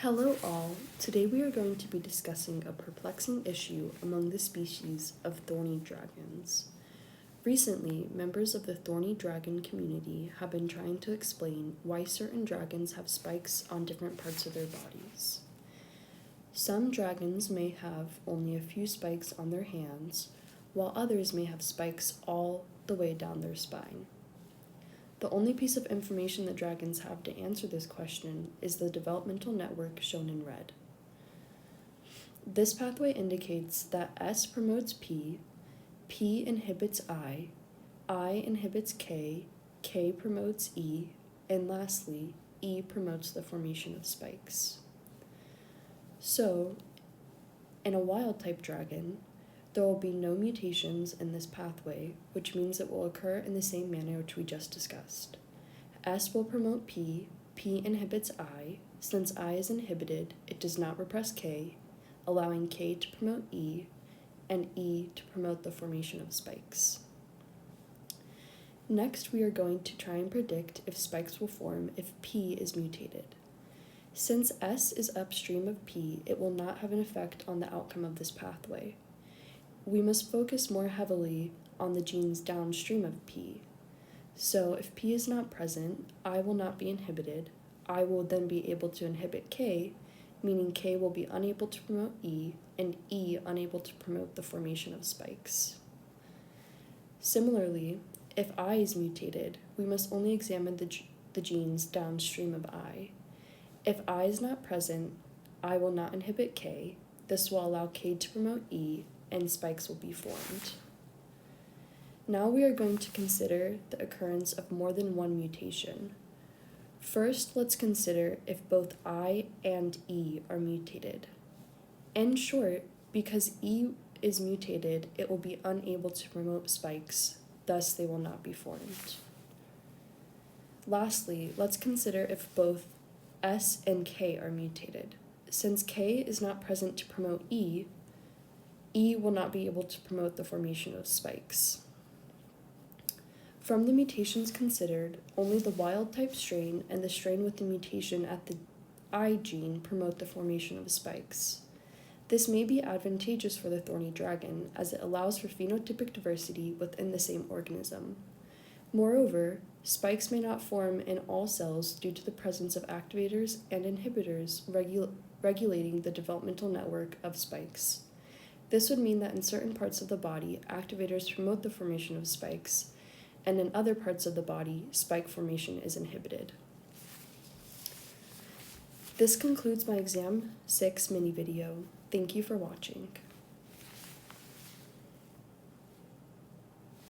Hello all, today we are going to be discussing a perplexing issue among the species of thorny dragons. Recently, members of the thorny dragon community have been trying to explain why certain dragons have spikes on different parts of their bodies. Some dragons may have only a few spikes on their hands, while others may have spikes all the way down their spine. The only piece of information that dragons have to answer this question is the developmental network shown in red. This pathway indicates that S promotes P inhibits I inhibits K promotes E, and lastly, E promotes the formation of spikes. So, in a wild-type dragon, there will be no mutations in this pathway, which means it will occur in the same manner which we just discussed. S will promote P inhibits I. Since I is inhibited, it does not repress K, allowing K to promote E, and E to promote the formation of spikes. Next, we are going to try and predict if spikes will form if P is mutated. Since S is upstream of P, it will not have an effect on the outcome of this pathway. We must focus more heavily on the genes downstream of P. So if P is not present, I will not be inhibited. I will then be able to inhibit K, meaning K will be unable to promote E, and E unable to promote the formation of spikes. Similarly, if I is mutated, we must only examine the genes downstream of I. If I is not present, I will not inhibit K. This will allow K to promote E, and spikes will be formed. Now we are going to consider the occurrence of more than one mutation. First, let's consider if both I and E are mutated. In short, because E is mutated, it will be unable to promote spikes, thus they will not be formed. Lastly, let's consider if both S and K are mutated. Since K is not present to promote E will not be able to promote the formation of spikes. From the mutations considered, only the wild-type strain and the strain with the mutation at the I gene promote the formation of spikes. This may be advantageous for the thorny dragon, as it allows for phenotypic diversity within the same organism. Moreover, spikes may not form in all cells due to the presence of activators and inhibitors regulating the developmental network of spikes. This would mean that in certain parts of the body, activators promote the formation of spikes, and in other parts of the body, spike formation is inhibited. This concludes my Exam 6 mini video. Thank you for watching.